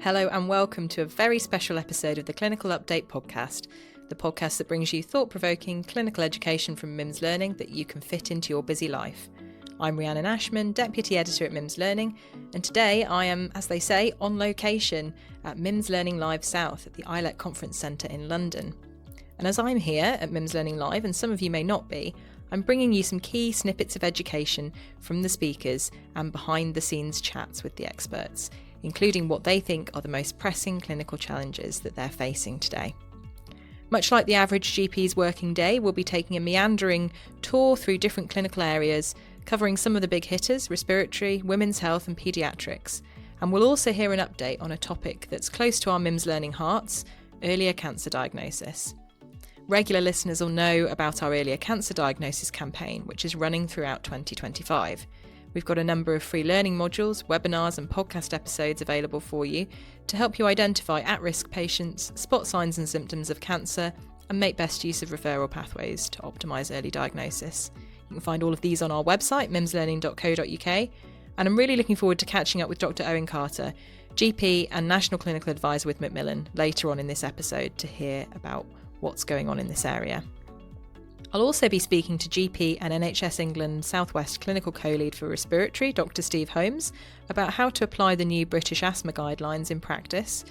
Hello and welcome to a very special episode of the Clinical Update podcast, the podcast that brings you thought-provoking clinical education from MIMS Learning that you can fit into your busy life. I'm Rhiannon Ashman, Deputy Editor at MIMS Learning, and today I am, as they say, on location at MIMS Learning Live South at the ILEC Conference Centre in London. And as I'm here at MIMS Learning Live, and some of you may not be, I'm bringing you some key snippets of education from the speakers and behind-the-scenes chats with the experts, including what they think are the most pressing clinical challenges that they're facing today. Much like the average GP's working day, we'll be taking a meandering tour through different clinical areas, covering some of the big hitters, respiratory, women's health and paediatrics. And we'll also hear an update on a topic that's close to our MIMS learning hearts, earlier cancer diagnosis. Regular listeners will know about our earlier cancer diagnosis campaign, which is running throughout 2025. We've got a number of free learning modules, webinars and podcast episodes available for you to help you identify at-risk patients, spot signs and symptoms of cancer, and make best use of referral pathways to optimise early diagnosis. You can find all of these on our website, mimslearning.co.uk, and I'm really looking forward to catching up with Dr. Owen Carter, GP and National Clinical Advisor with Macmillan, later on in this episode to hear about what's going on in this area. I'll also be speaking to GP and NHS England South West Clinical Co-Lead for Respiratory, Dr. Steve Holmes, about how to apply the new British asthma guidelines in practice,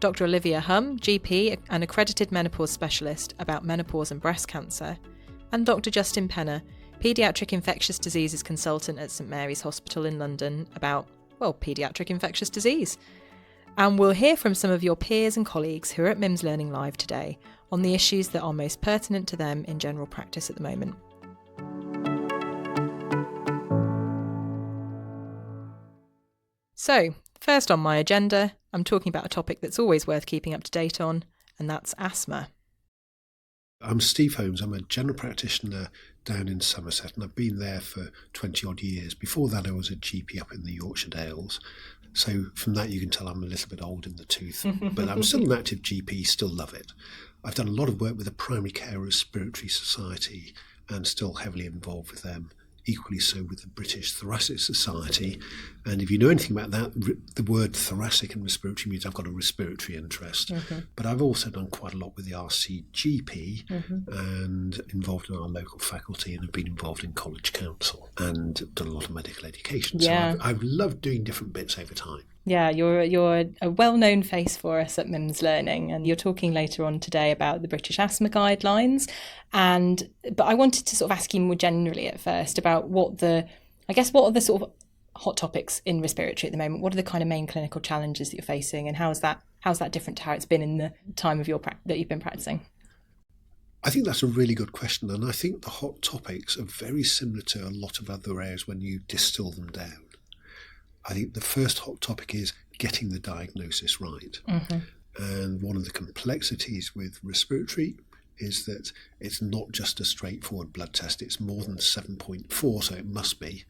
Dr. Olivia Hum, GP and accredited menopause specialist, about menopause and breast cancer, and Dr. Justin Penner, paediatric infectious diseases consultant at St Mary's Hospital in London, about, paediatric infectious disease. And we'll hear from some of your peers and colleagues who are at MIMS Learning Live today on the issues that are most pertinent to them in general practice at the moment. So, first on my agenda, I'm talking about a topic that's always worth keeping up to date on, and that's asthma. I'm Steve Holmes. I'm a general practitioner down in Somerset, and I've been there for 20 odd years. Before that, I was a GP up in the Yorkshire Dales. So from that, you can tell I'm a little bit old in the tooth, but I'm still an active GP, still love it. I've done a lot of work with the Primary Care Respiratory Society and still heavily involved with them, equally so with the British Thoracic Society. And if you know anything about that, the word thoracic and respiratory means I've got a respiratory interest. But I've also done quite a lot with the RCGP and involved in our local faculty, and have been involved in College Council and done a lot of medical education. Yeah. So I've loved doing different bits over time. Yeah, you're a well-known face for us at MIMS Learning, and you're talking later on today about the British asthma guidelines. But I wanted to sort of ask you more generally at first about what are the sort of hot topics in respiratory at the moment? What are the kind of main clinical challenges that you're facing, and how's that different to how it's been in the time of that you've been practicing? I think that's a really good question, and I think the hot topics are very similar to a lot of other areas when you distill them down. I think the first hot topic is getting the diagnosis right. And one of the complexities with respiratory is that it's not just a straightforward blood test. It's more than 7.4, so it must be.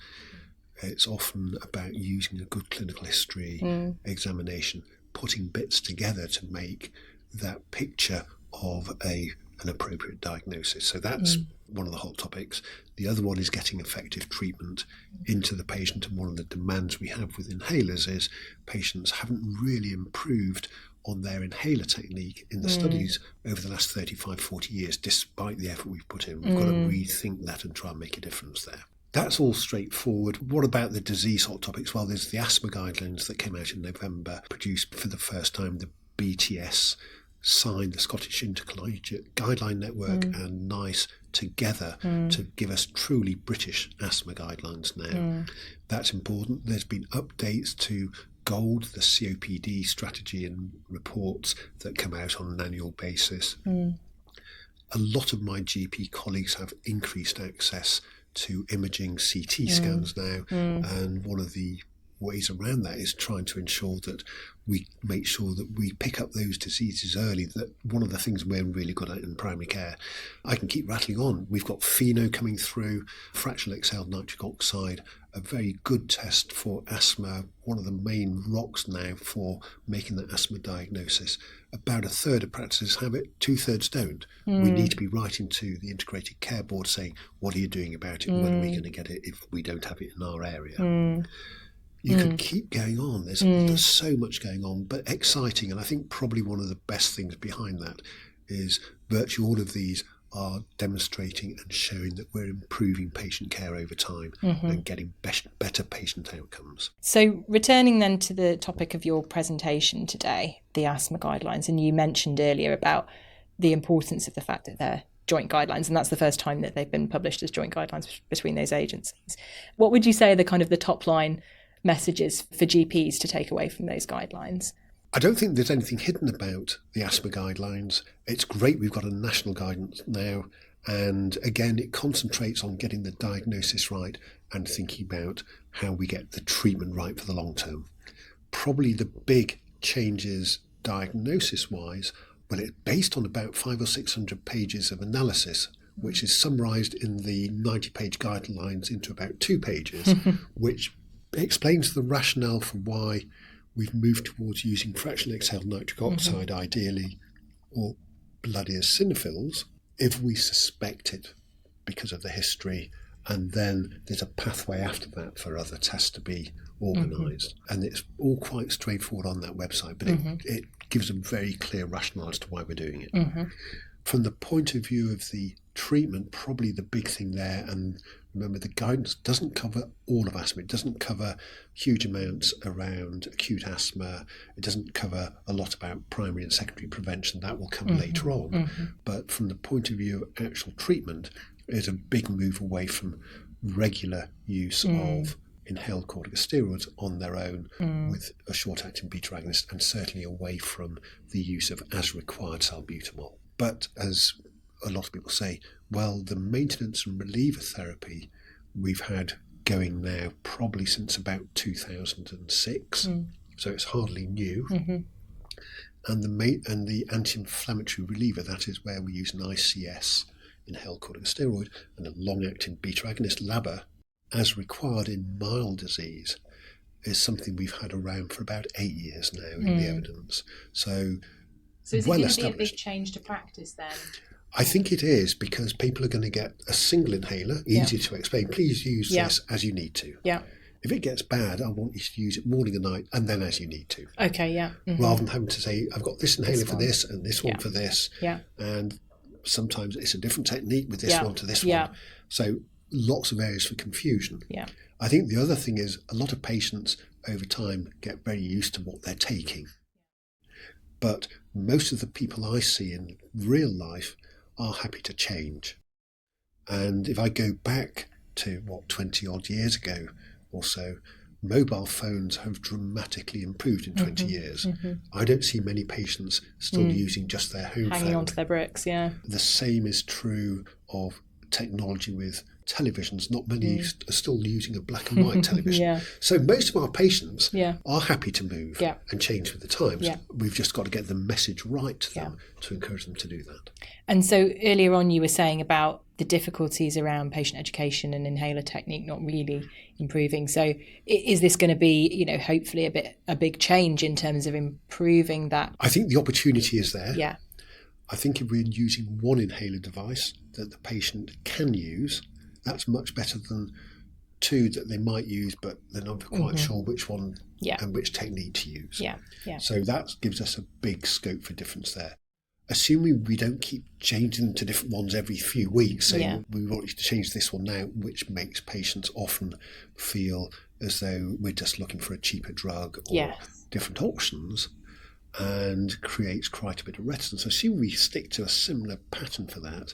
It's often about using a good clinical history examination, putting bits together to make that picture of an appropriate diagnosis. So that's one of the hot topics. The other one is getting effective treatment into the patient, and one of the demands we have with inhalers is patients haven't really improved on their inhaler technique in the studies over the last 35, 40 years, despite the effort we've put in. We've got to rethink that and try and make a difference there. That's all straightforward. What about the disease hot topics? Well, there's the asthma guidelines that came out in November, produced for the first time the BTS signed the Scottish Intercollegiate Guideline Network and NICE together to give us truly British asthma guidelines now. That's important. There's been updates to GOLD, the COPD strategy and reports that come out on an annual basis. A lot of my GP colleagues have increased access to imaging CT scans now, and one of the ways around that is trying to ensure that we make sure that we pick up those diseases early. That one of the things we're really good at in primary care. I can keep rattling on. We've got FeNO coming through, fractional exhaled nitric oxide, a very good test for asthma, one of the main rocks now for making that asthma diagnosis. About a third of practices have it, 2/3 don't. We need to be writing to the Integrated Care Board saying, what are you doing about it? When are we going to get it if we don't have it in our area? You could keep going on. There's so much going on, but exciting. And I think probably one of the best things behind that is virtually all of these are demonstrating and showing that we're improving patient care over time and getting better patient outcomes. So returning then to the topic of your presentation today, the asthma guidelines, and you mentioned earlier about the importance of the fact that they're joint guidelines, and that's the first time that they've been published as joint guidelines between those agencies. What would you say are the kind of the top line messages for GPs to take away from those guidelines? I don't think there's anything hidden about the asthma guidelines. It's great we've got a national guidance now, and again it concentrates on getting the diagnosis right and thinking about how we get the treatment right for the long term. Probably the big changes diagnosis wise, well, it's based on about 500 or 600 pages of analysis, which is summarised in the 90-page guidelines into about 2 pages, which explains the rationale for why we've moved towards using fractional exhaled nitric oxide ideally, or blood eosinophils, if we suspect it because of the history, and then there's a pathway after that for other tests to be organised. And it's all quite straightforward on that website, but it gives a very clear rationale as to why we're doing it. From the point of view of the treatment, probably the big thing there, and remember the guidance doesn't cover all of asthma. It doesn't cover huge amounts around acute asthma. It doesn't cover a lot about primary and secondary prevention. That will come later on. But from the point of view of actual treatment, there's a big move away from regular use of inhaled corticosteroids on their own with a short-acting beta agonist, and certainly away from the use of as required salbutamol. But as a lot of people say, well, the maintenance and reliever therapy we've had going now probably since about 2006, so it's hardly new. And the anti-inflammatory reliever, that is where we use an ICS, inhaled corticosteroid, and a long-acting beta agonist, LABA, as required in mild disease, is something we've had around for about 8 years now in the evidence. So is well it going established. to be a big change to practice then? I think it is, because people are going to get a single inhaler, easy to explain. Please use this as you need to. If it gets bad, I want you to use it morning and night, and then as you need to. Rather than having to say, I've got this inhaler for this and this one for this. And sometimes it's a different technique with this one to this one. So lots of areas for confusion. I think the other thing is a lot of patients over time get very used to what they're taking. But most of the people I see in real life are happy to change. And if I go back to 20 odd years ago or so, mobile phones have dramatically improved in 20 years. I don't see many patients still using just their home phone. Hanging onto their bricks, The same is true of technology with televisions. Not many are still using a black and white television. So most of our patients are happy to move and change with the times. We've just got to get the message right to them to encourage them to do that. And so earlier on you were saying about the difficulties around patient education and inhaler technique not really improving. So is this going to be, hopefully a big change in terms of improving that? I think the opportunity is there. I think if we're using one inhaler device that the patient can use, that's much better than 2 that they might use, but they're not quite sure which one and which technique to use. So that gives us a big scope for difference there. Assuming we don't keep changing to different ones every few weeks, saying we want you to change this one now, which makes patients often feel as though we're just looking for a cheaper drug or different options, and creates quite a bit of reticence. So assuming we stick to a similar pattern for that,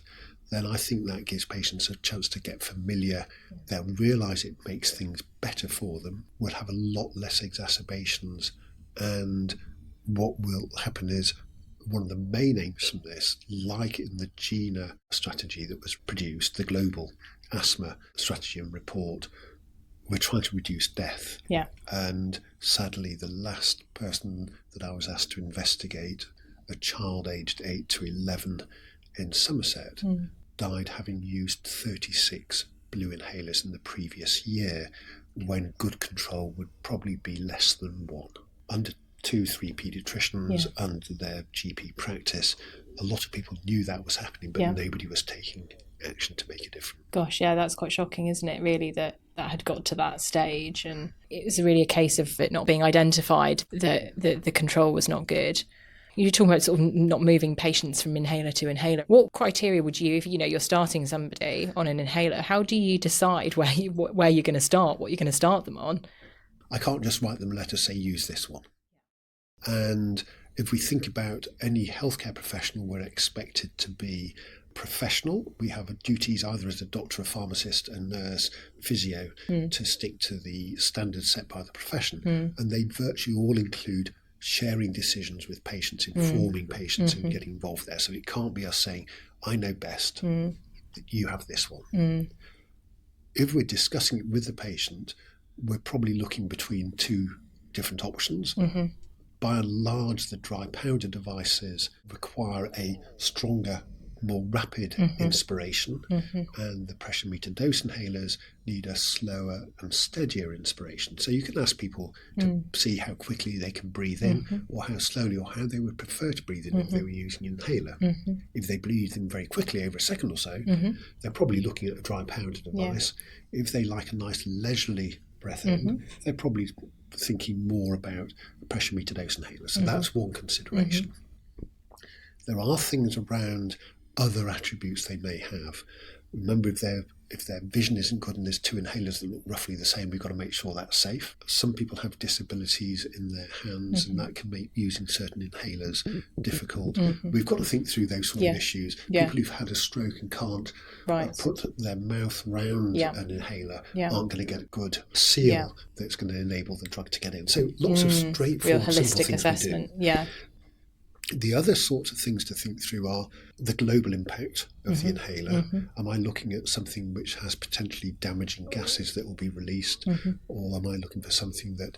then I think that gives patients a chance to get familiar. They'll realise it makes things better for them. We'll have a lot less exacerbations. And what will happen is one of the main aims from this, like in the GINA strategy that was produced, the global asthma strategy and report, we're trying to reduce death. And sadly, the last person that I was asked to investigate, a child aged 8 to 11 in Somerset, died having used 36 blue inhalers in the previous year, when good control would probably be less than 1. Under 2-3 paediatricians under their GP practice, a lot of people knew that was happening, but nobody was taking action to make a difference. Gosh, yeah, that's quite shocking, isn't it, really, that had got to that stage. And it was really a case of it not being identified, that the control was not good. You're talking about sort of not moving patients from inhaler to inhaler. What criteria would you, if you're starting somebody on an inhaler, how do you decide where you're going to start, what you're going to start them on? I can't just write them a letter, say, use this one. And if we think about any healthcare professional, we're expected to be professional. We have duties either as a doctor, a pharmacist, a nurse, physio, to stick to the standards set by the profession. And they virtually all include sharing decisions with patients, informing patients and getting involved there. So it can't be us saying, I know best, you have this one. If we're discussing it with the patient, we're probably looking between two different options. By and large, the dry powder devices require a stronger, more rapid inspiration, and the pressure meter dose inhalers need a slower and steadier inspiration. So you can ask people to see how quickly they can breathe in, or how slowly, or how they would prefer to breathe in if they were using an inhaler. If they breathe in very quickly, over a second or so, they're probably looking at a dry powder device. If they like a nice leisurely breath in, they're probably thinking more about a pressure meter dose inhaler. So that's one consideration. There are things around other attributes they may have. Remember, if their vision isn't good and there's two inhalers that look roughly the same, we've got to make sure that's safe. Some people have disabilities in their hands, and that can make using certain inhalers difficult. We've got to think through those sort of issues. People who've had a stroke and can't put their mouth round an inhaler aren't going to get a good seal that's going to enable the drug to get in. So lots of straightforward, real holistic simple things assessment. we do. The other sorts of things to think through are the global impact of the inhaler. Am I looking at something which has potentially damaging gases that will be released, or am I looking for something that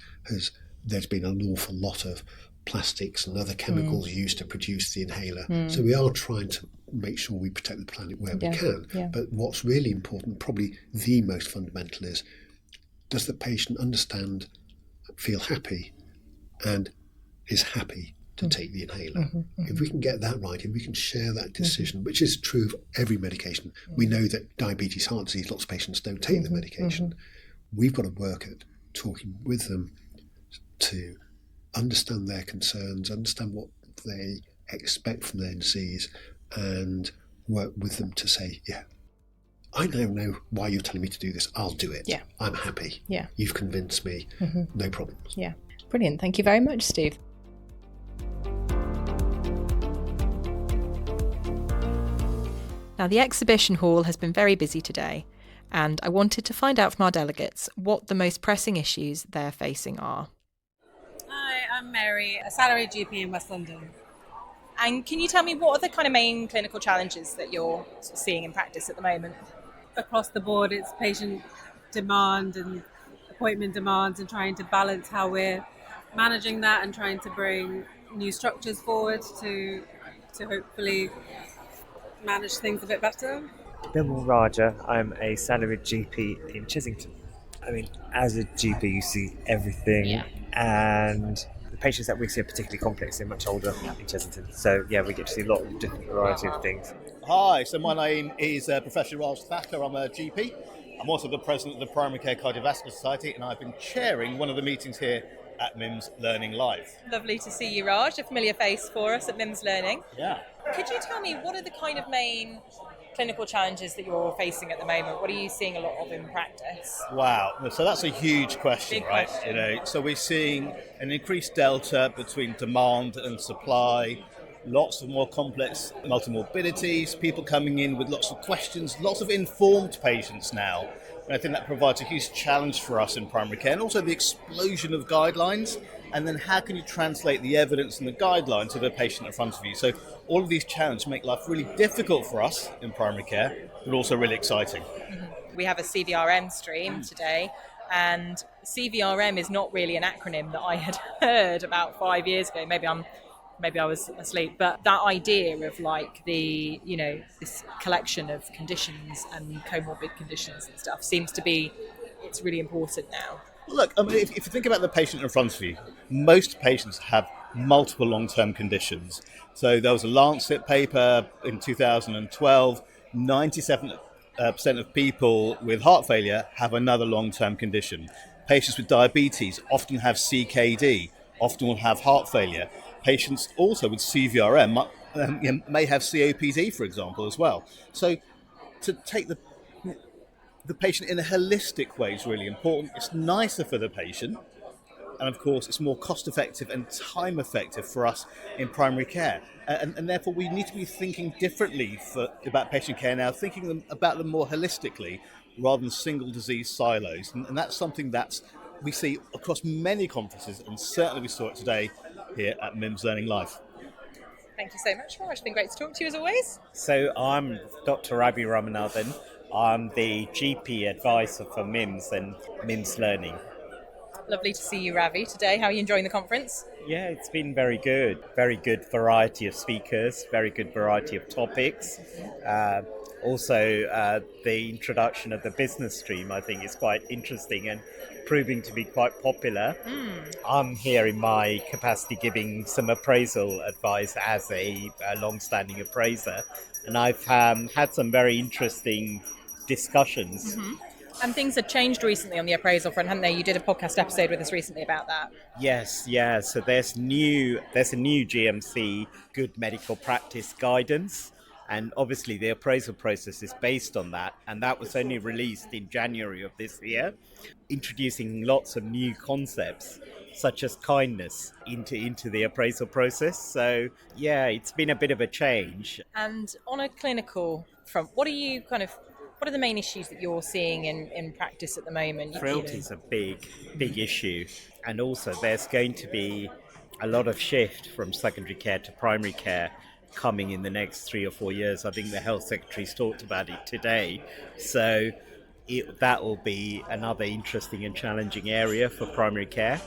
there's been an awful lot of plastics and other chemicals used to produce the inhaler? So we are trying to make sure we protect the planet where we can. But what's really important, probably the most fundamental, is does the patient understand, feel happy, and is happy to take the inhaler? If we can get that right, if we can share that decision, which is true of every medication. We know that diabetes, heart disease, lots of patients don't take the medication. We've got to work at talking with them to understand their concerns, understand what they expect from their disease, and work with them to say, I now know why you're telling me to do this. I'll do it. I'm happy. You've convinced me. No problems. Brilliant. Thank you very much, Steve. Now, the exhibition hall has been very busy today, and I wanted to find out from our delegates what the most pressing issues they're facing are. Hi, I'm Mary, a salaried GP in West London. And can you tell me what are the kind of main clinical challenges that you're sort of seeing in practice at the moment? Across the board, it's patient demand and appointment demands, and trying to balance how we're managing that and trying to bring new structures forward to hopefully manage things a bit better. Bimal Raja, I'm a salaried GP in Chesington. I mean, as a GP, you see everything, and the patients that we see are particularly complex. They're much older in Chesington. So, we get to see a lot of different variety of things. Hi, so my name is Professor Raj Thacker. I'm a GP. I'm also the president of the Primary Care Cardiovascular Society, and I've been chairing one of the meetings here at MIMS Learning Live. Lovely to see you, Raj, a familiar face for us at MIMS Learning. Yeah. Could you tell me what are the kind of main clinical challenges that you're facing at the moment? What are you seeing a lot of in practice? Wow, so that's a huge question, Big right? question. So we're seeing an increased delta between demand and supply, lots of more complex multimorbidities, people coming in with lots of questions, lots of informed patients now. And I think that provides a huge challenge for us in primary care, and also the explosion of guidelines. And then how can you translate the evidence and the guidelines to the patient in front of you? So all of these challenges make life really difficult for us in primary care, but also really exciting. We have a CVRM stream today, and CVRM is not really an acronym that I had heard about 5 years ago. Maybe I was asleep, but that idea of like the, this collection of conditions and comorbid conditions and stuff seems to be, it's really important now. Look, I mean, if you think about the patient in front of you, most patients have multiple long-term conditions. So there was a Lancet paper in 2012 97% of people with heart failure have another long-term condition. Patients with diabetes often have CKD, often will have heart failure. Patients also with CVRM may have COPD, for example, as well. So to take the patient in a holistic way is really important. It's nicer for the patient, and of course it's more cost effective and time effective for us in primary care, and therefore we need to be thinking differently about patient care now, thinking about them more holistically rather than single disease silos, and that's something that we see across many conferences, and certainly we saw it today here at MIMS Learning Live. Thank you so much, Raj. It's been great to talk to you as always. So I'm Dr. Ravi Ramanathan. I'm the GP advisor for MIMS and MIMS Learning. Lovely to see you, Ravi, today. How are you enjoying the conference? Yeah, it's been very good. Very good variety of speakers, very good variety of topics. Also, the introduction of the business stream, I think, is quite interesting and proving to be quite popular. I'm here in my capacity giving some appraisal advice as a long-standing appraiser, and I've had some very interesting discussions. And things have changed recently on the appraisal front, haven't they? You did a podcast episode with us recently about that. Yes, yeah. So there's a new GMC good medical practice guidance, and obviously the appraisal process is based on that, and that was only released in January of this year, introducing lots of new concepts such as kindness into the appraisal process. So yeah, it's been a bit of a change. And on a clinical front, what are the main issues that you're seeing in practice at the moment? Frailty is a big issue, and also there's going to be a lot of shift from secondary care to primary care coming in the next 3 or 4 years. I think the health secretary's talked about it today, so that will be another interesting and challenging area for primary care.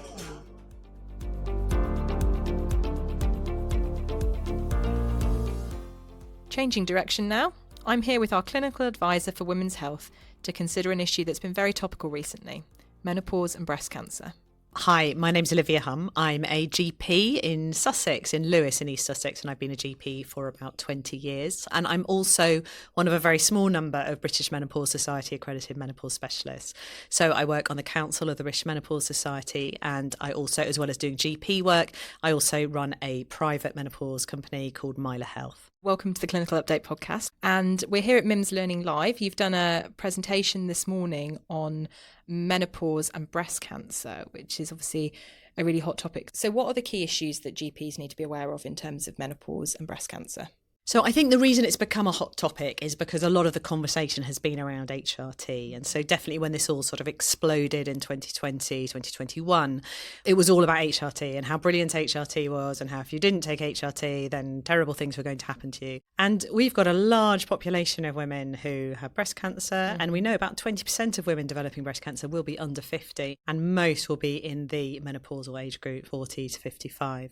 Changing direction now. I'm here with our clinical advisor for women's health to consider an issue that's been very topical recently: menopause and breast cancer. Hi, my name's Olivia Hum. I'm a GP in Sussex, in Lewes in East Sussex, and I've been a GP for about 20 years. And I'm also one of a very small number of British Menopause Society accredited menopause specialists. So I work on the Council of the British Menopause Society, and I also, as well as doing GP work, I also run a private menopause company called Myla Health. Welcome to the Clinical Update podcast. And we're here at MIMS Learning Live. You've done a presentation this morning on menopause and breast cancer, which is obviously a really hot topic. So what are the key issues that GPs need to be aware of in terms of menopause and breast cancer? So I think the reason it's become a hot topic is because a lot of the conversation has been around HRT. And so definitely when this all sort of exploded in 2020, 2021, it was all about HRT and how brilliant HRT was, and how if you didn't take HRT, then terrible things were going to happen to you. And we've got a large population of women who have breast cancer, and we know about 20% of women developing breast cancer will be under 50, and most will be in the menopausal age group, 40 to 55.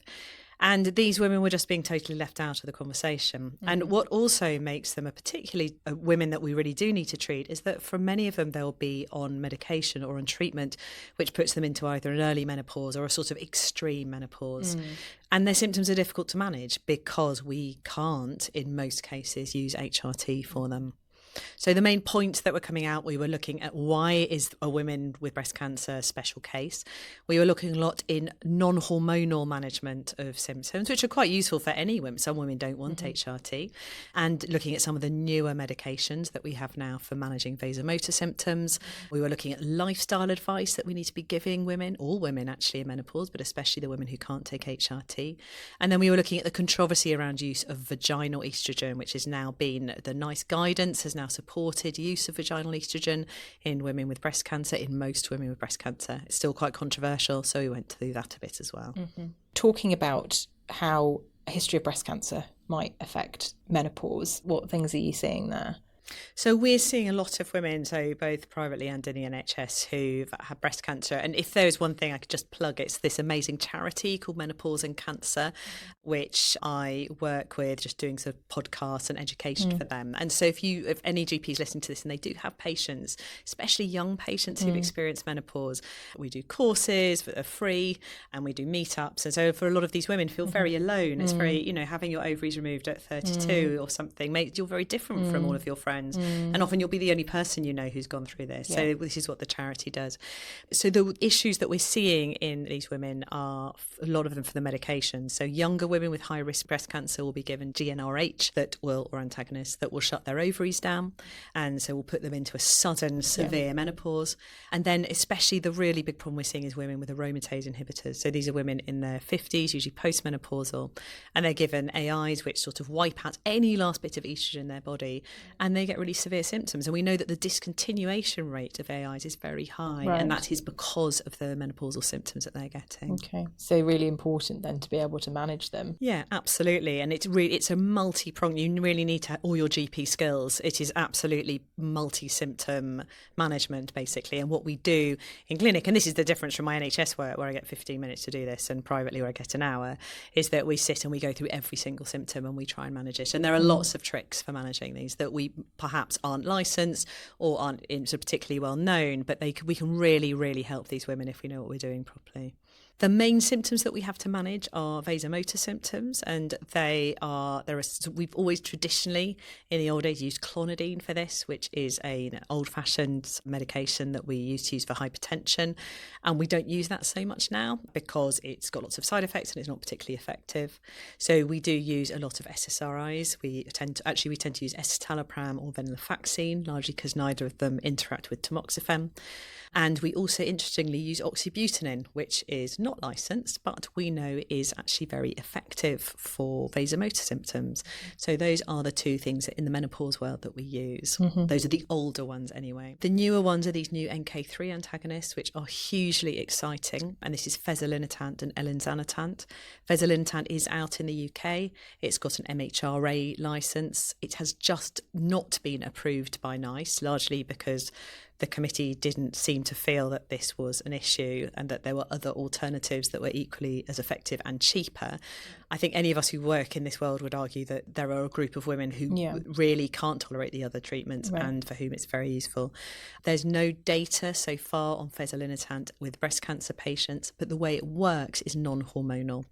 And these women were just being totally left out of the conversation. And what also makes them a particularly women that we really do need to treat is that for many of them, they'll be on medication or on treatment, which puts them into either an early menopause or a sort of extreme menopause. And their symptoms are difficult to manage because we can't, in most cases, use HRT for them. So the main point that were coming out, we were looking at why is a woman with breast cancer a special case. We were looking a lot in non-hormonal management of symptoms, which are quite useful for any women. Some women don't want HRT. And looking at some of the newer medications that we have now for managing vasomotor symptoms. We were looking at lifestyle advice that we need to be giving women, all women actually in menopause, but especially the women who can't take HRT. And then we were looking at the controversy around use of vaginal estrogen, which has now been, the NICE guidance has now supported use of vaginal estrogen in women with breast cancer, in most women with breast cancer. It's still quite controversial, so we went through that a bit as well. Talking about how a history of breast cancer might affect menopause, what things are you seeing there? So we're seeing a lot of women, so both privately and in the NHS, who've had breast cancer. And if there's one thing I could just plug, it's this amazing charity called Menopause and Cancer, which I work with, just doing sort of podcasts and education for them. And so if any GPs listening to this and they do have patients, especially young patients who've experienced menopause, we do courses that are free and we do meetups. And so for a lot of these women feel very alone. It's very, having your ovaries removed at 32 or something makes you very different from all of your friends. And often you'll be the only person who's gone through this. Yeah. So this is what the charity does. So the issues that we're seeing in these women are a lot of them for the medication. So younger women with high risk breast cancer will be given GnRH or antagonists that will shut their ovaries down, and so will put them into a sudden severe menopause. And then especially the really big problem we're seeing is women with aromatase inhibitors. So these are women in their 50s, usually postmenopausal, and they're given AIs which sort of wipe out any last bit of estrogen in their body, and they get really severe symptoms. And we know that the discontinuation rate of AIs is very high, and that is because of the menopausal symptoms that they're getting. Okay, so really important then to be able to manage them. Yeah, absolutely. And it's a multi-pronged, you really need to have all your GP skills. It is absolutely multi-symptom management, basically. And what we do in clinic, and this is the difference from my NHS work, where I get 15 minutes to do this, and privately where I get an hour, is that we sit and we go through every single symptom and we try and manage it. And there are lots of tricks for managing these that we perhaps aren't licensed or aren't particularly well known, but we can really, really help these women if we know what we're doing properly. The main symptoms that we have to manage are vasomotor symptoms, and we've always traditionally in the old days used clonidine for this, which is an old-fashioned medication that we used to use for hypertension, and we don't use that so much now because it's got lots of side effects and it's not particularly effective. So we do use a lot of SSRIs. We tend to use escitalopram or venlafaxine, largely because neither of them interact with tamoxifen. And we also, interestingly, use oxybutynin, which is not licensed, but we know is actually very effective for vasomotor symptoms. So those are the two things in the menopause world that we use. Those are the older ones anyway. The newer ones are these new NK3 antagonists, which are hugely exciting. And this is fezolinetant and elinzanetant. Fezolinetant is out in the UK. It's got an MHRA license. It has just not been approved by NICE, largely because the committee didn't seem to feel that this was an issue and that there were other alternatives that were equally as effective and cheaper. I think any of us who work in this world would argue that there are a group of women who really can't tolerate the other treatments and for whom it's very useful. There's no data so far on fezolinetant with breast cancer patients, but the way it works is non-hormonal.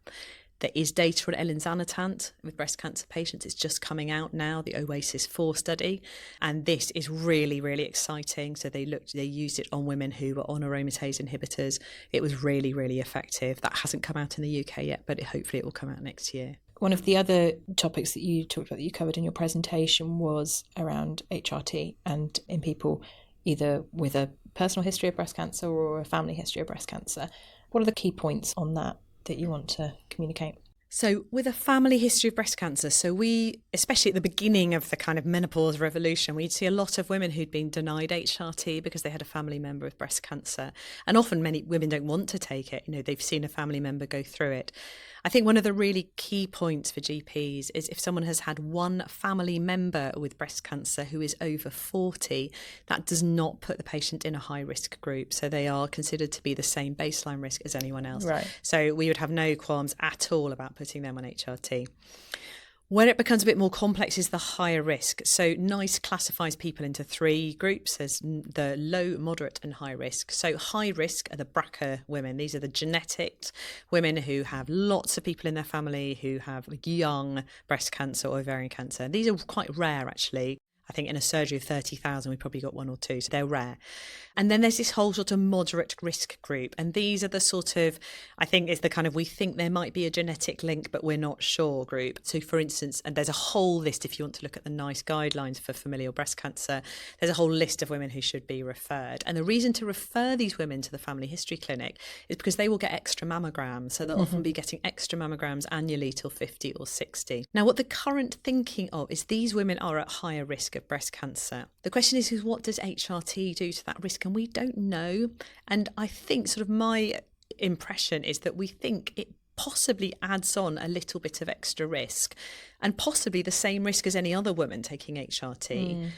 There is data on elinzanetant with breast cancer patients. It's just coming out now, the Oasis 4 study. And this is really, really exciting. So they used it on women who were on aromatase inhibitors. It was really, really effective. That hasn't come out in the UK yet, but hopefully it will come out next year. One of the other topics that you talked about, that you covered in your presentation, was around HRT and in people either with a personal history of breast cancer or a family history of breast cancer. What are the key points on that you want to communicate? So with a family history of breast cancer, so we, especially at the beginning of the kind of menopause revolution, we'd see a lot of women who'd been denied HRT because they had a family member with breast cancer. And often many women don't want to take it. They've seen a family member go through it. I think one of the really key points for GPs is if someone has had one family member with breast cancer who is over 40, that does not put the patient in a high risk group. So they are considered to be the same baseline risk as anyone else. Right. So we would have no qualms at all about putting them on HRT. Where it becomes a bit more complex is the higher risk. So NICE classifies people into 3 groups. There's the low, moderate and high risk. So high risk are the BRCA women. These are the genetic women who have lots of people in their family who have young breast cancer or ovarian cancer. These are quite rare, actually. I think in a surgery of 30,000, we probably got 1 or 2, so they're rare. And then there's this whole sort of moderate risk group. And these are the sort of, I think it's the kind of, we think there might be a genetic link, but we're not sure group. So for instance, and there's a whole list, if you want to look at the NICE guidelines for familial breast cancer, there's a whole list of women who should be referred. And the reason to refer these women to the family history clinic is because they will get extra mammograms. So they'll often be getting extra mammograms annually till 50 or 60. Now, what the current thinking of is these women are at higher risk of breast cancer. The question is what does HRT do to that risk? And we don't know. And I think sort of my impression is that we think it possibly adds on a little bit of extra risk and possibly the same risk as any other woman taking HRT.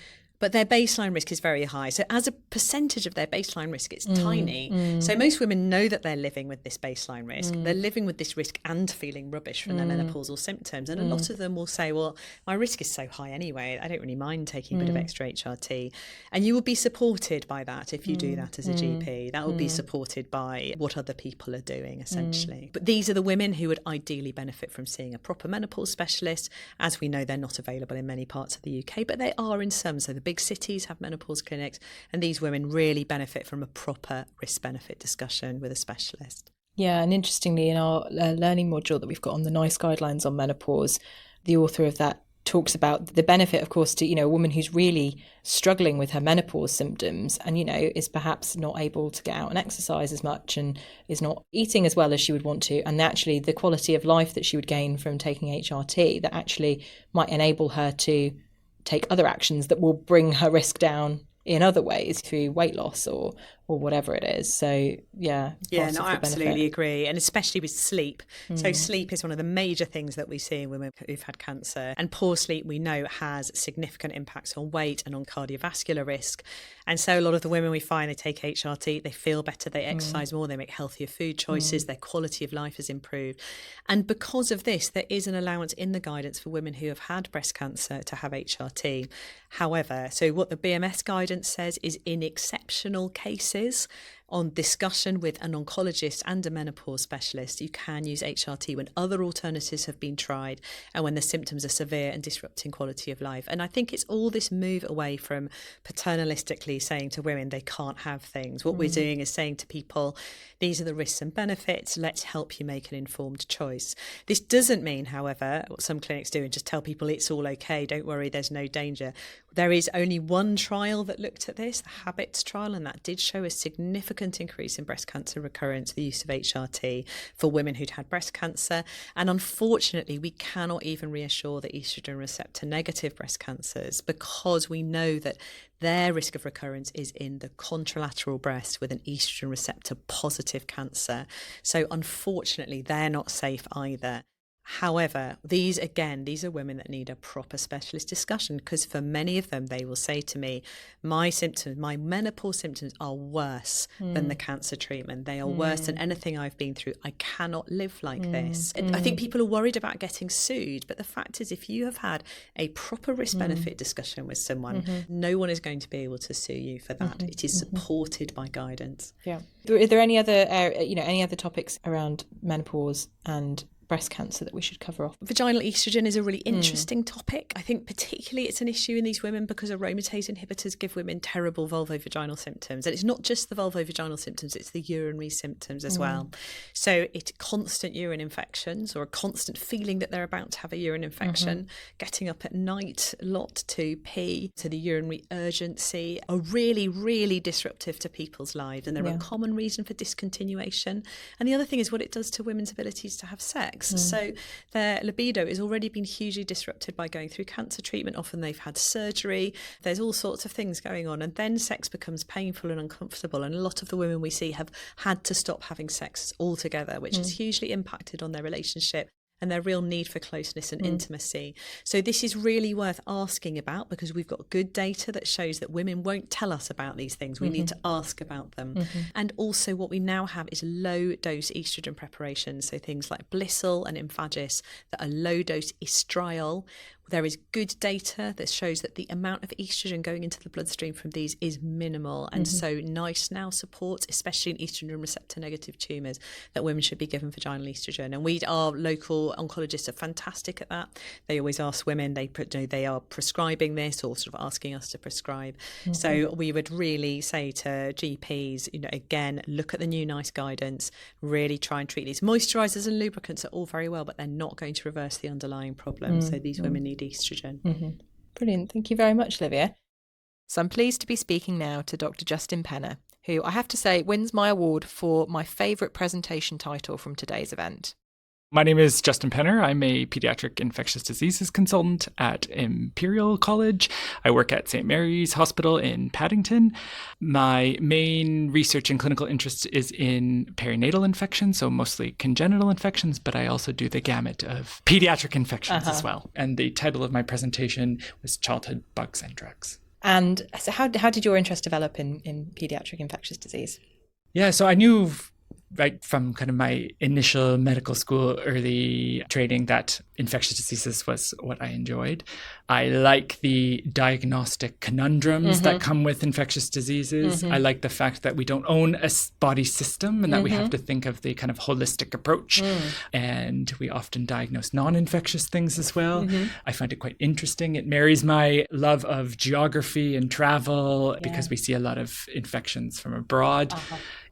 but their baseline risk is very high. So as a percentage of their baseline risk, it's tiny. So most women know that they're living with this baseline risk. They're living with this risk and feeling rubbish from their menopausal symptoms. And a lot of them will say, well, my risk is so high anyway, I don't really mind taking a bit of extra HRT. And you will be supported by that if you do that as a GP. That will be supported by what other people are doing, essentially. But these are the women who would ideally benefit from seeing a proper menopause specialist. As we know, they're not available in many parts of the UK, but they are in some. So the big cities have menopause clinics, and these women really benefit from a proper risk-benefit discussion with a specialist. Yeah, and interestingly, in our learning module that we've got on the NICE guidelines on menopause, the author of that talks about the benefit, of course, to, a woman who's really struggling with her menopause symptoms and, is perhaps not able to get out and exercise as much and is not eating as well as she would want to. And actually the quality of life that she would gain from taking HRT that actually might enable her to take other actions that will bring her risk down in other ways through weight loss or whatever it is. So I absolutely agree, and especially with sleep. So sleep is one of the major things that we see in women who've had cancer, and poor sleep we know has significant impacts on weight and on cardiovascular risk. And so a lot of the women we find, they take HRT, they feel better, they exercise more, they make healthier food choices, their quality of life has improved. And because of this, there is an allowance in the guidance for women who have had breast cancer to have HRT. However, so what the BMS guidance says is in exceptional cases, on discussion with an oncologist and a menopause specialist, you can use HRT when other alternatives have been tried and when the symptoms are severe and disrupting quality of life. And I think it's all this move away from paternalistically saying to women they can't have things. What we're doing is saying to people, these are the risks and benefits, let's help you make an informed choice. This doesn't mean, however, what some clinics do and just tell people it's all okay, don't worry, there's no danger. There is only one trial that looked at this, the HABITS trial, and that did show a significant increase in breast cancer recurrence, the use of HRT for women who'd had breast cancer. And unfortunately, we cannot even reassure the estrogen receptor negative breast cancers because we know that their risk of recurrence is in the contralateral breast with an estrogen receptor positive cancer. So unfortunately, they're not safe either. However, these are women that need a proper specialist discussion, because for many of them, they will say to me, my menopause symptoms are worse than the cancer treatment. They are worse than anything I've been through. I cannot live like this. I think people are worried about getting sued, but the fact is, if you have had a proper risk-benefit discussion with someone, no one is going to be able to sue you for that. It is supported by guidance. Yeah. Are there any other, any other topics around menopause and breast cancer that we should cover off? Vaginal estrogen is a really interesting topic. I think particularly it's an issue in these women because aromatase inhibitors give women terrible vulvovaginal symptoms. And it's not just the vulvovaginal symptoms, it's the urinary symptoms as well. So it's constant urine infections or a constant feeling that they're about to have a urine infection, getting up at night a lot to pee, to the urinary urgency are really, really disruptive to people's lives. And they're a common reason for discontinuation. And the other thing is what it does to women's abilities to have sex. So their libido has already been hugely disrupted by going through cancer treatment. Often they've had surgery. There's all sorts of things going on. And then sex becomes painful and uncomfortable. And a lot of the women we see have had to stop having sex altogether, which has hugely impacted on their relationship and their real need for closeness and intimacy. So this is really worth asking about because we've got good data that shows that women won't tell us about these things. We need to ask about them. And also what we now have is low-dose estrogen preparations, so things like Blissel and Imfagis that are low-dose estriol. There is good data that shows that the amount of estrogen going into the bloodstream from these is minimal. And so NICE now supports, especially in estrogen receptor negative tumours, that women should be given vaginal estrogen. And our local oncologists are fantastic at that. They always ask women, they are prescribing this or sort of asking us to prescribe. So we would really say to GPs, again, look at the new NICE guidance, really try and treat these. Moisturisers and lubricants are all very well, but they're not going to reverse the underlying problem. So these women need estrogen. Brilliant. Thank you very much, Olivia. So I'm pleased to be speaking now to Dr. Justin Penner, who I have to say wins my award for my favourite presentation title from today's event. My name is Justin Penner. I'm a pediatric infectious diseases consultant at Imperial College. I work at St. Mary's Hospital in Paddington. My main research and clinical interest is in perinatal infections, so mostly congenital infections, but I also do the gamut of pediatric infections as well. And the title of my presentation was Childhood Bugs and Drugs. And so how did your interest develop in pediatric infectious disease? Yeah, so I knew right from kind of my initial medical school early training that infectious diseases was what I enjoyed. I like the diagnostic conundrums that come with infectious diseases. I like the fact that we don't own a body system and that we have to think of the kind of holistic approach. And we often diagnose non-infectious things as well. I find it quite interesting. It marries my love of geography and travel because we see a lot of infections from abroad.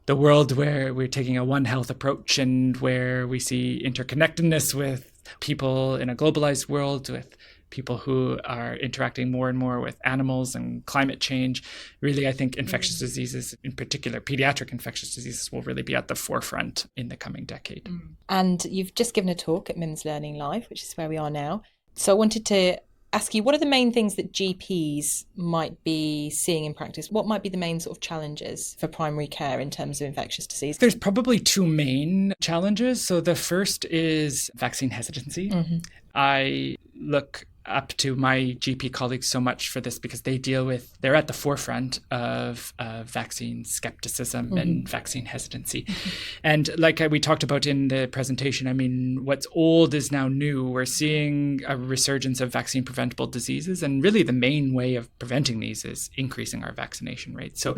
The world where we're taking a One Health approach and where we see interconnectedness with people in a globalized world, with people who are interacting more and more with animals and climate change. Really, I think infectious diseases, in particular pediatric infectious diseases, will really be at the forefront in the coming decade. And you've just given a talk at MIMS Learning Live, which is where we are now. So I wanted to ask you, what are the main things that GPs might be seeing in practice? What might be the main sort of challenges for primary care in terms of infectious disease? There's probably two main challenges. So the first is vaccine hesitancy. I look up to my GP colleagues so much for this because they're at the forefront of vaccine skepticism and vaccine hesitancy. And like we talked about in the presentation, I mean, what's old is now new. We're seeing a resurgence of vaccine preventable diseases. And really the main way of preventing these is increasing our vaccination rates. So,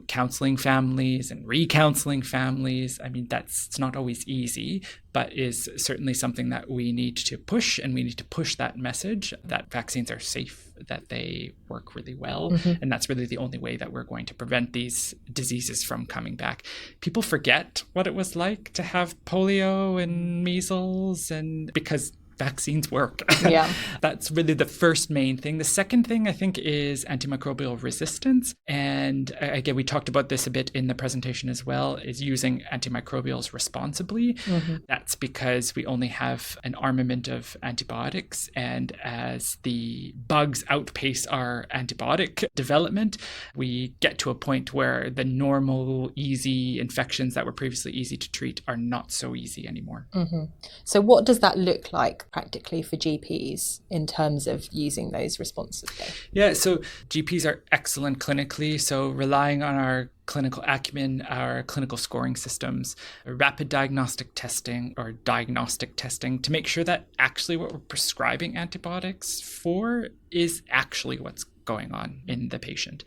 counseling families and recounseling families, I mean, it's not always easy, but is certainly something that we need to push, and we need to push that message that vaccines are safe, that they work really well. And that's really the only way that we're going to prevent these diseases from coming back. People forget what it was like to have polio and measles, and because vaccines work. That's really the first main thing. The second thing, I think, is antimicrobial resistance. And again, we talked about this a bit in the presentation as well, is using antimicrobials responsibly. That's because we only have an armament of antibiotics. And as the bugs outpace our antibiotic development, we get to a point where the normal, easy infections that were previously easy to treat are not so easy anymore. So what does that look like practically for GPs in terms of using those responsibly? Yeah, so GPs are excellent clinically, so relying on our clinical acumen, our clinical scoring systems, rapid diagnostic testing to make sure that actually what we're prescribing antibiotics for is actually what's going on in the patient.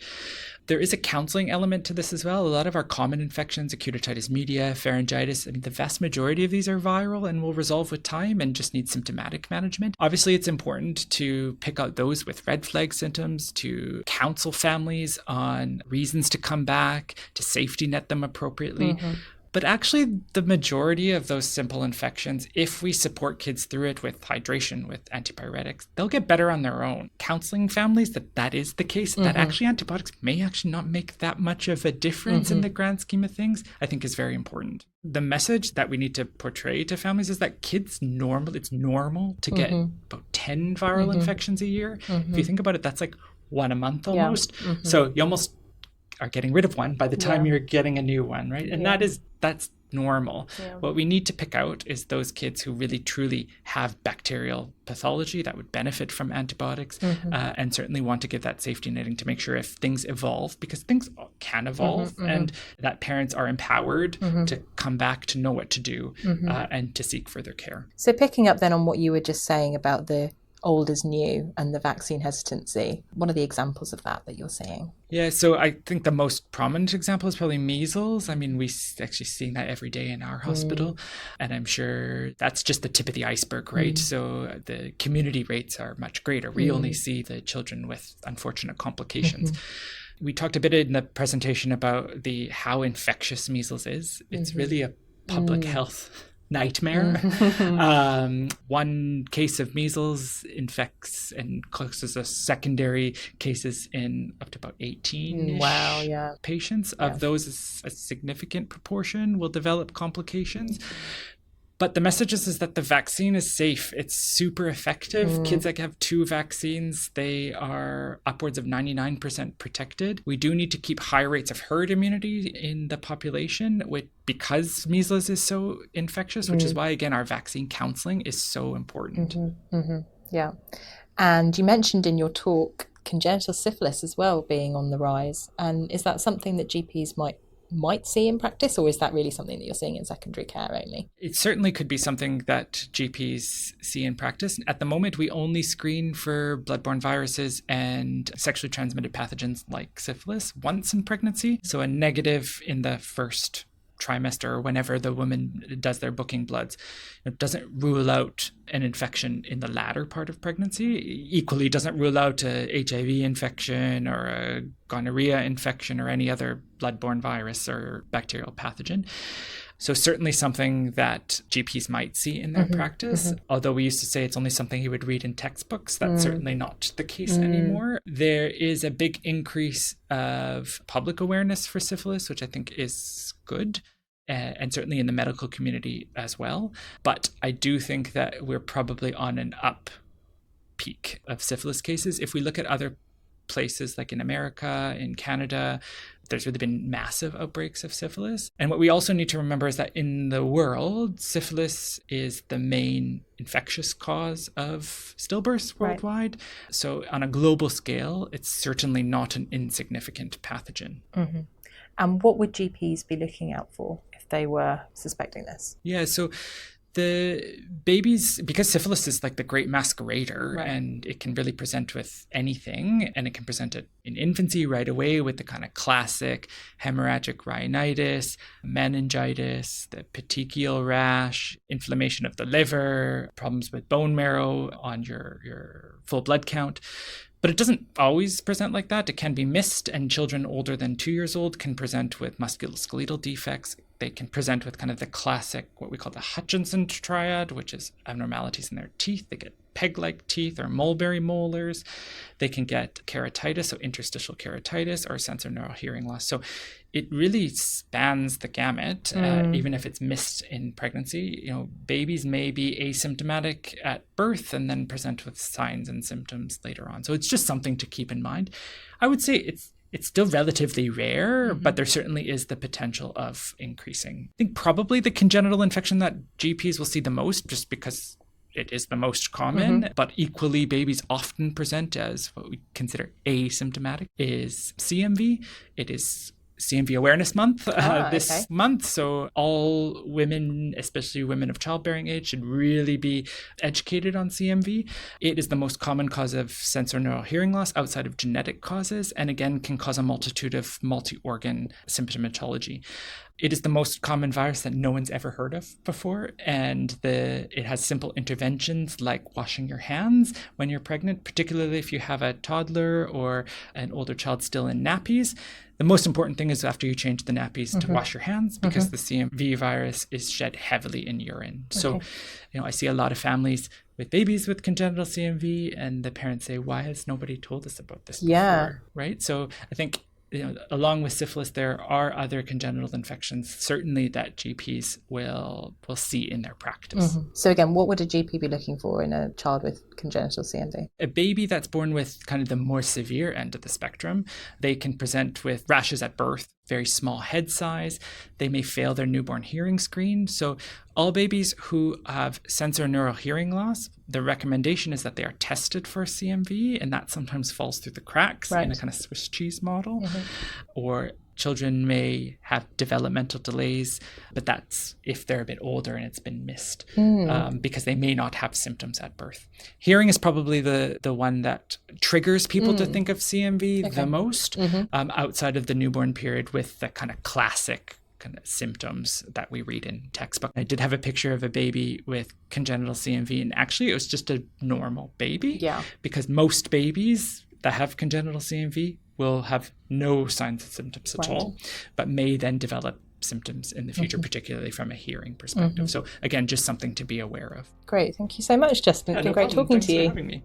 There is a counseling element to this as well. A lot of our common infections, acute otitis media, pharyngitis, I mean, the vast majority of these are viral and will resolve with time and just need symptomatic management. Obviously, it's important to pick out those with red flag symptoms, to counsel families on reasons to come back, to safety net them appropriately. But actually, the majority of those simple infections, if we support kids through it with hydration, with antipyretics, they'll get better on their own. Counseling families that is the case, that actually antibiotics may actually not make that much of a difference in the grand scheme of things, I think is very important. The message that we need to portray to families is that it's normal to get about 10 viral infections a year. If you think about it, that's like one a month almost. So you almost are getting rid of one by the time you're getting a new one, right? And that's normal. What we need to pick out is those kids who really truly have bacterial pathology that would benefit from antibiotics, and certainly want to give that safety netting to make sure if things evolve, because things can evolve, and that parents are empowered to come back to know what to do and to seek further care. So picking up then on what you were just saying about the old is new and the vaccine hesitancy, what are the examples of that you're seeing? Yeah, so I think the most prominent example is probably measles. I mean, we actually see that every day in our hospital, and I'm sure that's just the tip of the iceberg, right? So the community rates are much greater. We only see the children with unfortunate complications. We talked a bit in the presentation about how infectious measles is. It's really a public health nightmare. One case of measles infects and causes a secondary cases in up to about 18 patients. Of those, a significant proportion will develop complications. But the message is that the vaccine is safe. It's super effective. Kids that have 2 vaccines, they are upwards of 99% protected. We do need to keep high rates of herd immunity in the population because measles is so infectious, which is why, again, our vaccine counseling is so important. Yeah. And you mentioned in your talk congenital syphilis as well being on the rise. And is that something that GPs might see in practice, or is that really something that you're seeing in secondary care only? It certainly could be something that GPs see in practice. At the moment, we only screen for bloodborne viruses and sexually transmitted pathogens like syphilis once in pregnancy. So a negative in the first trimester or whenever the woman does their booking bloods, it doesn't rule out an infection in the latter part of pregnancy. Equally doesn't rule out a HIV infection or a gonorrhea infection or any other bloodborne virus or bacterial pathogen. So certainly something that GPs might see in their practice, although we used to say it's only something you would read in textbooks. That's certainly not the case anymore. There is a big increase of public awareness for syphilis, which I think is good, and certainly in the medical community as well. But I do think that we're probably on an up peak of syphilis cases. If we look at other places like in America, in Canada, there's really been massive outbreaks of syphilis. And what we also need to remember is that in the world, syphilis is the main infectious cause of stillbirths worldwide. Right. So on a global scale, it's certainly not an insignificant pathogen. And what would GPs be looking out for if they were suspecting this? Yeah, so the babies, because syphilis is like the great masquerader, and it can really present with anything, and it can present it in infancy right away with the kind of classic hemorrhagic rhinitis, meningitis, the petechial rash, inflammation of the liver, problems with bone marrow on your full blood count. But it doesn't always present like that. It can be missed, and children older than 2 years old can present with musculoskeletal defects. They can present with kind of the classic, what we call the Hutchinson triad, which is abnormalities in their teeth. They get peg-like teeth or mulberry molars. They can get keratitis, so interstitial keratitis, or sensorineural hearing loss. So it really spans the gamut, even if it's missed in pregnancy. You know, babies may be asymptomatic at birth and then present with signs and symptoms later on. So it's just something to keep in mind. I would say it's still relatively rare, but there certainly is the potential of increasing. I think probably the congenital infection that GPs will see the most, just because it is the most common, but equally babies often present as what we consider asymptomatic, is CMV. It is CMV Awareness Month this month. So all women, especially women of childbearing age, should really be educated on CMV. It is the most common cause of sensorineural hearing loss outside of genetic causes, and again can cause a multitude of multi-organ symptomatology. It is the most common virus that no one's ever heard of before, and it has simple interventions like washing your hands when you're pregnant, particularly if you have a toddler or an older child still in nappies. The most important thing is after you change the nappies to wash your hands, because the CMV virus is shed heavily in urine. So, you know, I see a lot of families with babies with congenital CMV, and the parents say, "Why has nobody told us about this before?" Right? So I think, you know, along with syphilis, there are other congenital infections, certainly that GPs will see in their practice. So again, what would a GP be looking for in a child with congenital CMV? A baby that's born with kind of the more severe end of the spectrum, they can present with rashes at birth, very small head size. They may fail their newborn hearing screen. So all babies who have sensorineural hearing loss, the recommendation is that they are tested for CMV, and that sometimes falls through the cracks in a kind of Swiss cheese model. Or children may have developmental delays, but that's if they're a bit older and it's been missed, because they may not have symptoms at birth. Hearing is probably the one that triggers people to think of CMV the most, outside of the newborn period, with the kind of classic kind of symptoms that we read in textbook. I did have a picture of a baby with congenital CMV, and actually it was just a normal baby, because most babies that have congenital CMV will have no signs and symptoms at all, but may then develop symptoms in the future, particularly from a hearing perspective. So again, just something to be aware of. Great. Thank you so much, Justin. It's been great talking to you. Thanks for having me.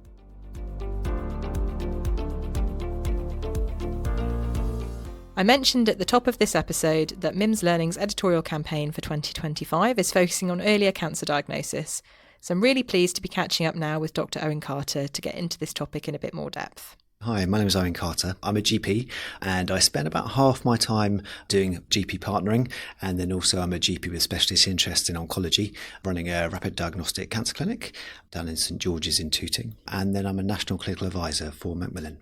I mentioned at the top of this episode that MIMS Learning's editorial campaign for 2025 is focusing on earlier cancer diagnosis. So I'm really pleased to be catching up now with Dr. Owen Carter to get into this topic in a bit more depth. Hi, my name is Owen Carter. I'm a GP, and I spend about half my time doing GP partnering, and then also I'm a GP with specialist interest in oncology, running a rapid diagnostic cancer clinic down in St George's in Tooting, and then I'm a national clinical advisor for Macmillan.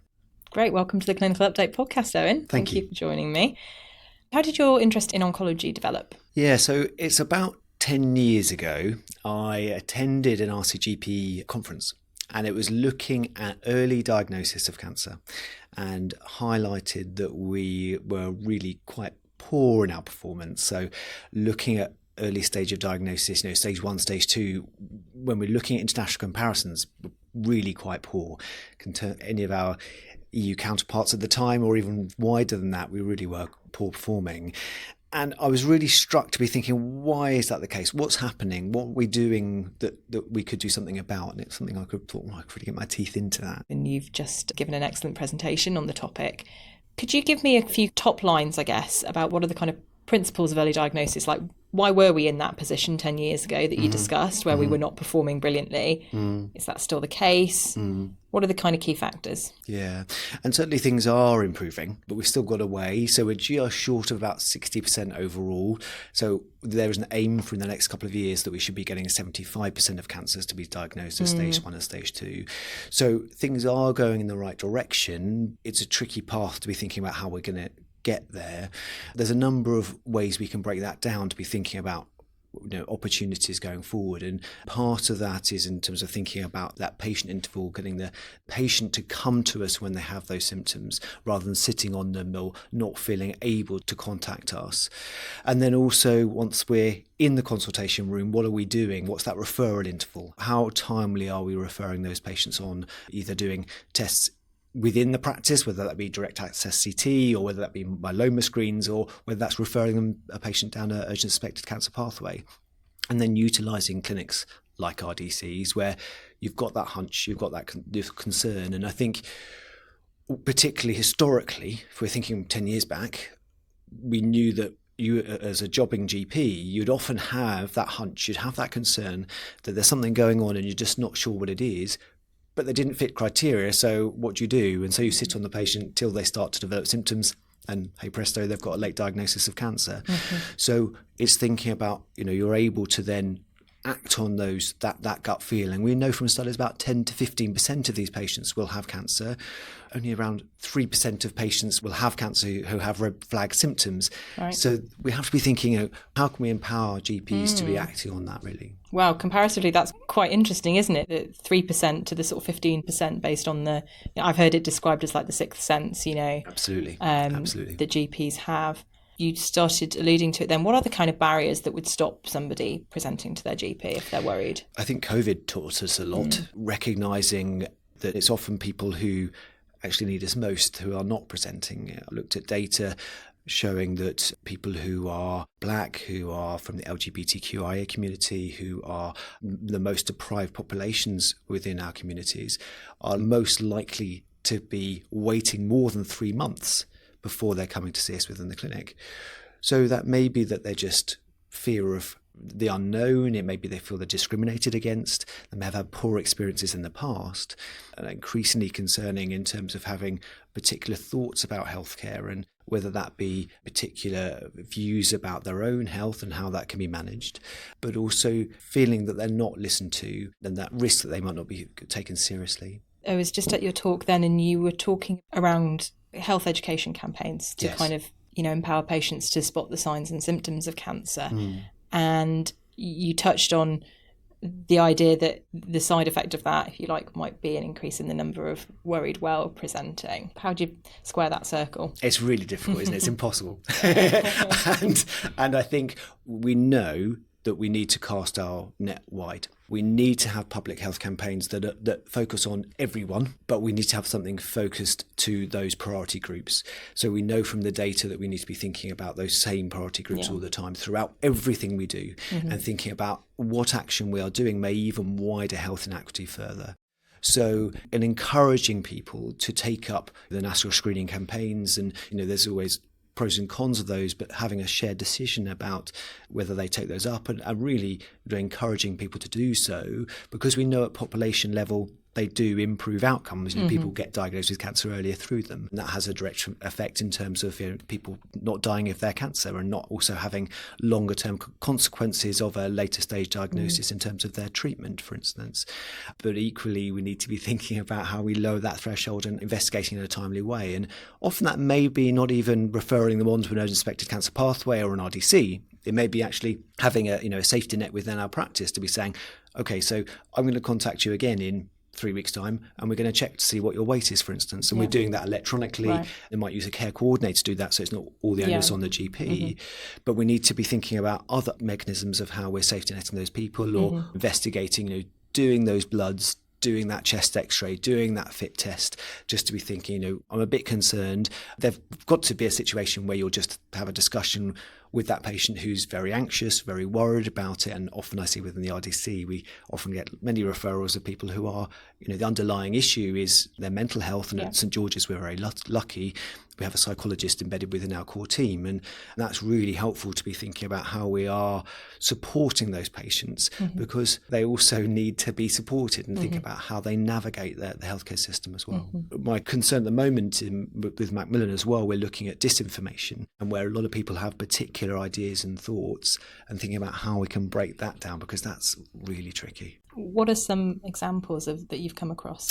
Great. Welcome to the Clinical Update podcast, Owen. Thank you for joining me. How did your interest in oncology develop? Yeah, so it's about 10 years ago, I attended an RCGP conference, and it was looking at early diagnosis of cancer and highlighted that we were really quite poor in our performance. So looking at early stage of diagnosis, stage 1, stage 2, when we're looking at international comparisons, really quite poor. Any of our EU counterparts at the time, or even wider than that, we really were poor performing. And I was really struck to be thinking, why is that the case? What's happening? What are we doing that we could do something about? And it's something I could thought, I could really get my teeth into that. And you've just given an excellent presentation on the topic. Could you give me a few top lines, I guess, about what are the kind of principles of early diagnosis? Like, why were we in that position 10 years ago that you discussed, where we were not performing brilliantly? Is that still the case? What are the kind of key factors? Yeah, and certainly things are improving, but we've still got a way. So we're just short of about 60% overall. So there is an aim for in the next couple of years that we should be getting 75% of cancers to be diagnosed as stage 1 and stage 2. So things are going in the right direction. It's a tricky path to be thinking about how we're going to get there. There's a number of ways we can break that down to be thinking about opportunities going forward, and part of that is in terms of thinking about that patient interval, getting the patient to come to us when they have those symptoms rather than sitting on them or not feeling able to contact us. And then also, once we're in the consultation room, what are we doing? What's that referral interval? How timely are we referring those patients on, either doing tests within the practice, whether that be direct access CT or whether that be myeloma screens, or whether that's referring a patient down an urgent suspected cancer pathway. And then utilising clinics like RDCs where you've got that hunch, you've got that concern. And I think particularly historically, if we're thinking 10 years back, we knew that you, as a jobbing GP, you'd often have that hunch, you'd have that concern that there's something going on and you're just not sure what it is, but they didn't fit criteria. So what do you do? And so you sit on the patient till they start to develop symptoms, and hey presto, they've got a late diagnosis of cancer. So it's thinking about, you're able to then act on those, that gut feeling. We know from studies about 10 to 15% of these patients will have cancer. Only around 3% of patients will have cancer who have red flag symptoms. Right. So we have to be thinking, how can we empower GPs to be acting on that, really? Wow, comparatively, that's quite interesting, isn't it? That 3% to the sort of 15% based on I've heard it described as like the sixth sense, Absolutely. Absolutely. That GPs have. You started alluding to it then. What are the kind of barriers that would stop somebody presenting to their GP if they're worried? I think COVID taught us a lot, recognising that it's often people who actually need us most who are not presenting. I looked at data showing that people who are Black, who are from the LGBTQIA community, who are the most deprived populations within our communities, are most likely to be waiting more than 3 months before they're coming to see us within the clinic. So that may be that they're just fear of the unknown, it may be they feel they're discriminated against, they may have had poor experiences in the past, and increasingly concerning in terms of having particular thoughts about healthcare, and whether that be particular views about their own health and how that can be managed, but also feeling that they're not listened to and that risk that they might not be taken seriously. I was just at your talk then, and you were talking around health education campaigns to kind of, empower patients to spot the signs and symptoms of cancer. And you touched on the idea that the side effect of that, if you like, might be an increase in the number of worried well presenting. How do you square that circle? It's really difficult, isn't it? It's impossible. and I think we know that we need to cast our net wide. We need to have public health campaigns that focus on everyone, but we need to have something focused to those priority groups. So we know from the data that we need to be thinking about those same priority groups all the time throughout everything we do, and thinking about what action we are doing may even wider health inequity further. So, and encouraging people to take up the national screening campaigns, and there's always pros and cons of those, but having a shared decision about whether they take those up, and really encouraging people to do so, because we know at population level they do improve outcomes. People get diagnosed with cancer earlier through them. And that has a direct effect in terms of people not dying of their cancer and not also having longer term consequences of a later stage diagnosis in terms of their treatment, for instance. But equally, we need to be thinking about how we lower that threshold and investigating in a timely way. And often that may be not even referring them on to an urgent suspected cancer pathway or an RDC. It may be actually having a safety net within our practice to be saying, okay, so I'm going to contact you again in 3 weeks' time, and we're going to check to see what your weight is, for instance. And we're doing that electronically. Right. They might use a care coordinator to do that, so it's not all the onus on the GP. But we need to be thinking about other mechanisms of how we're safety netting those people or investigating, doing those bloods, doing that chest x-ray, doing that fit test, just to be thinking, I'm a bit concerned. There've got to be a situation where you'll just have a discussion with that patient who's very anxious, very worried about it. And often I see within the RDC, we often get many referrals of people who are, the underlying issue is their mental health. And at St George's, we're very lucky. We have a psychologist embedded within our core team. And that's really helpful to be thinking about how we are supporting those patients because they also need to be supported and think about how they navigate the healthcare system as well. My concern at the moment with Macmillan as well, we're looking at disinformation and where a lot of people have particular ideas and thoughts and thinking about how we can break that down because that's really tricky. What are some examples that you've come across?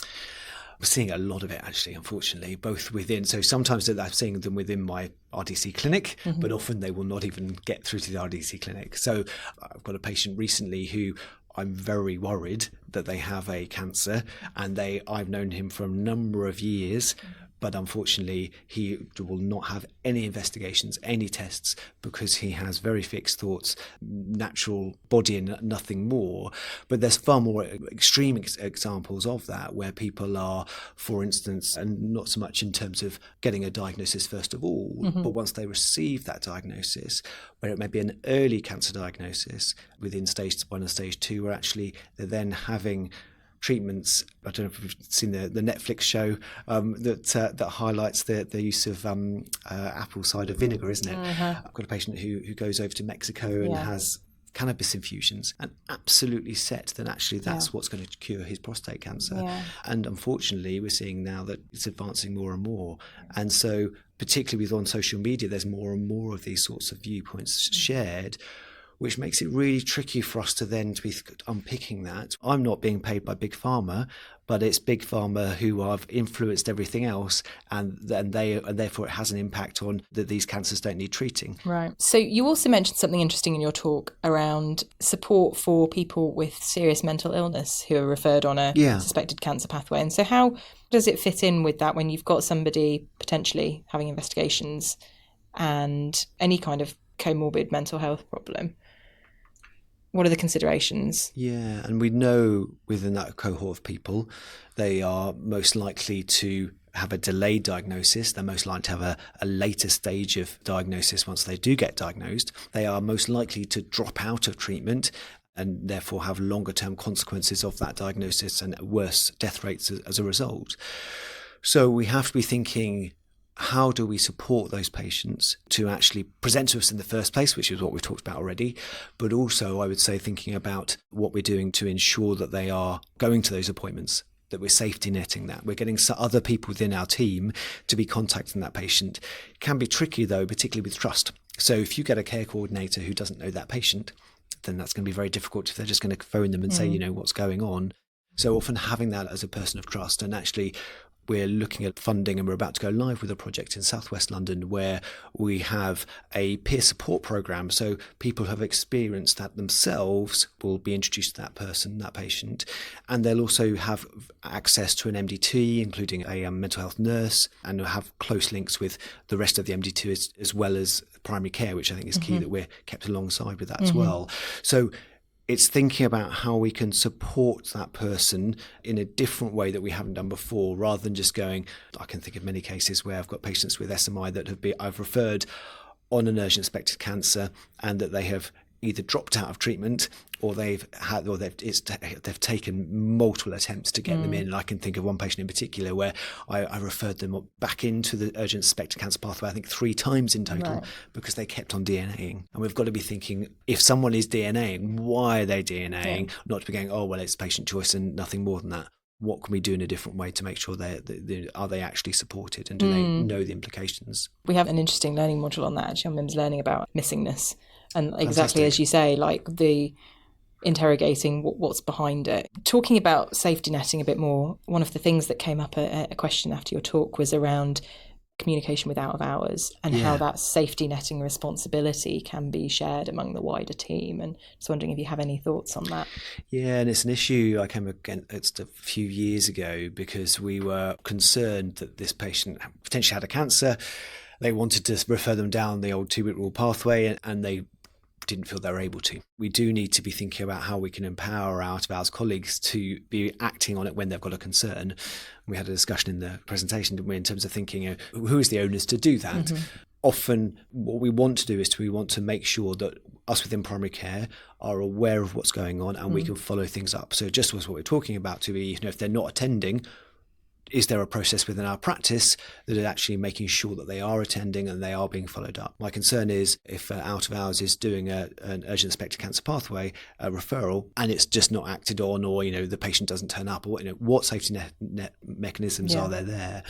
We're seeing a lot of it actually, unfortunately, both within, so sometimes I'm seeing them within my RDC clinic, but often they will not even get through to the RDC clinic. So I've got a patient recently who I'm very worried that they have a cancer and I've known him for a number of years, but unfortunately he will not have any investigations, any tests, because he has very fixed thoughts, natural body and nothing more. But there's far more extreme examples of that where people are, for instance, and not so much in terms of getting a diagnosis first of all, but once they receive that diagnosis, where it may be an early cancer diagnosis within stage 1 and stage 2, where actually they're then having treatments. I don't know if you've seen the Netflix show that highlights the use of apple cider vinegar, isn't it? I've got a patient who goes over to Mexico and has cannabis infusions and absolutely set that actually that's what's going to cure his prostate cancer. And unfortunately, we're seeing now that it's advancing more and more. And so particularly on social media, there's more and more of these sorts of viewpoints shared, which makes it really tricky for us to then to be unpicking that. I'm not being paid by Big Pharma, but it's Big Pharma who have influenced everything else, and therefore it has an impact on that these cancers don't need treating. Right. So you also mentioned something interesting in your talk around support for people with serious mental illness who are referred on a suspected cancer pathway. And so how does it fit in with that when you've got somebody potentially having investigations and any kind of comorbid mental health problem? What are the considerations? Yeah, and we know within that cohort of people, they are most likely to have a delayed diagnosis. They're most likely to have a later stage of diagnosis once they do get diagnosed. They are most likely to drop out of treatment and therefore have longer term consequences of that diagnosis and worse death rates as a result. So we have to be thinking, how do we support those patients to actually present to us in the first place, which is what we've talked about already, but also I would say thinking about what we're doing to ensure that they are going to those appointments, that we're safety netting that. We're getting other people within our team to be contacting that patient. It can be tricky though, particularly with trust. So if you get a care coordinator who doesn't know that patient, then that's going to be very difficult if they're just going to phone them and say, what's going on. So often having that as a person of trust, and actually we're looking at funding and we're about to go live with a project in southwest London where we have a peer support program. So people who have experienced that themselves will be introduced to that person, that patient, and they'll also have access to an MDT, including a mental health nurse, and have close links with the rest of the MD2 as well as primary care, which I think is key that we're kept alongside with that as well. So it's thinking about how we can support that person in a different way that we haven't done before, rather than just going, I can think of many cases where I've got patients with SMI that I've referred on an urgent suspected cancer and that they have either dropped out of treatment or they've taken multiple attempts to get them in. And I can think of one patient in particular where I referred them back into the urgent suspected cancer pathway, I think 3 times in total, because they kept on DNAing. And we've got to be thinking, if someone is DNAing, why are they DNAing? Not to be going, oh, well, it's patient choice and nothing more than that. what can we do in a different way to make sure are they actually supported, and do they know the implications? We have an interesting learning module on that actually on MIMS Learning about missingness, and exactly Fantastic. as you say, like the interrogating what's behind it. Talking about safety netting a bit more, one of the things that came up a question after your talk was around communication with out of hours, and how that safety netting responsibility can be shared among the wider team. And just wondering if you have any thoughts on that. Yeah, and it's an issue I came against a few years ago because we were concerned that this patient potentially had a cancer. They wanted to refer them down the old 2-week rule pathway, and they didn't feel they were able to. We do need to be thinking about how we can empower our out-of-hours colleagues to be acting on it when they've got a concern. We had a discussion in the presentation, didn't we, in terms of thinking, who is the onus to do that? Mm-hmm. Often what we want to do is we want to make sure that us within primary care are aware of what's going on, and we can follow things up. So just as what we're talking about, to be, if they're not attending, is there a process within our practice that is actually making sure that they are attending and they are being followed up? My concern is if out of hours is doing an urgent suspected cancer pathway referral and it's just not acted on, or the patient doesn't turn up, or what safety net mechanisms are there?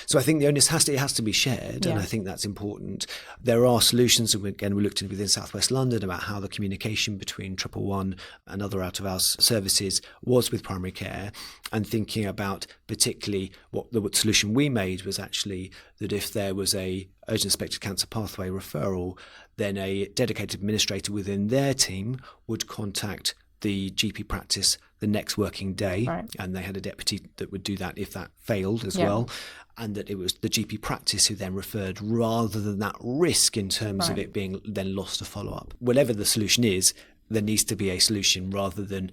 So I think the onus has to be shared, and I think that's important. There are solutions, and again we looked at within South West London about how the communication between 111 and other out of hours services was with primary care, and thinking about particularly what the solution we made was actually that if there was a urgent suspected cancer pathway referral, then a dedicated administrator within their team would contact the GP practice the next working day, and they had a deputy that would do that if that failed as well, and that it was the GP practice who then referred, rather than that risk in terms of it being then lost to follow-up. Whatever the solution is, there needs to be a solution, rather than,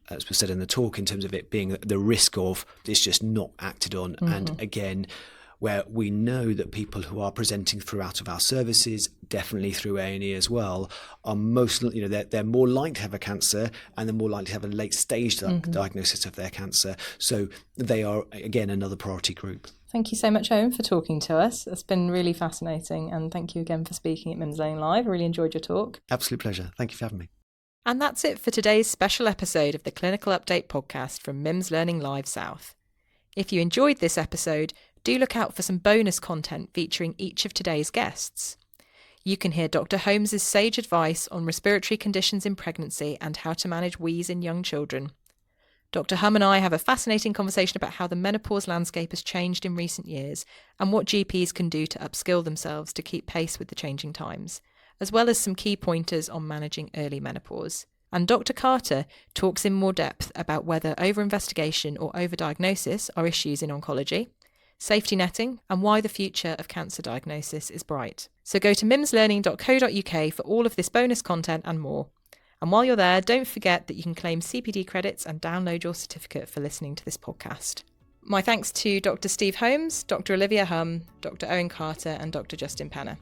as was said in the talk, in terms of it being the risk of it's just not acted on. And again, where we know that people who are presenting through out of our services, definitely through A&E as well, are most, they're more likely to have a cancer, and they're more likely to have a late stage diagnosis of their cancer. So they are, again, another priority group. Thank you so much, Owen, for talking to us. It's been really fascinating, and thank you again for speaking at MIMS Learning Live. I really enjoyed your talk. Absolute pleasure. Thank you for having me. And that's it for today's special episode of the Clinical Update podcast from MIMS Learning Live South. If you enjoyed this episode, do look out for some bonus content featuring each of today's guests. You can hear Dr. Holmes' sage advice on respiratory conditions in pregnancy and how to manage wheeze in young children. Dr. Hum and I have a fascinating conversation about how the menopause landscape has changed in recent years and what GPs can do to upskill themselves to keep pace with the changing times, as well as some key pointers on managing early menopause. And Dr. Carter talks in more depth about whether over-investigation or over-diagnosis are issues in oncology, safety netting, and why the future of cancer diagnosis is bright. So go to mimslearning.co.uk for all of this bonus content and more. And while you're there, don't forget that you can claim CPD credits and download your certificate for listening to this podcast. My thanks to Dr. Steve Holmes, Dr. Olivia Hum, Dr. Owen Carter, and Dr. Justin Penner,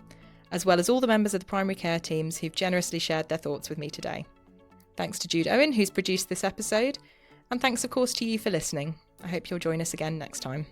as well as all the members of the primary care teams who've generously shared their thoughts with me today. Thanks to Jude Owen, who's produced this episode, and thanks of course to you for listening. I hope you'll join us again next time.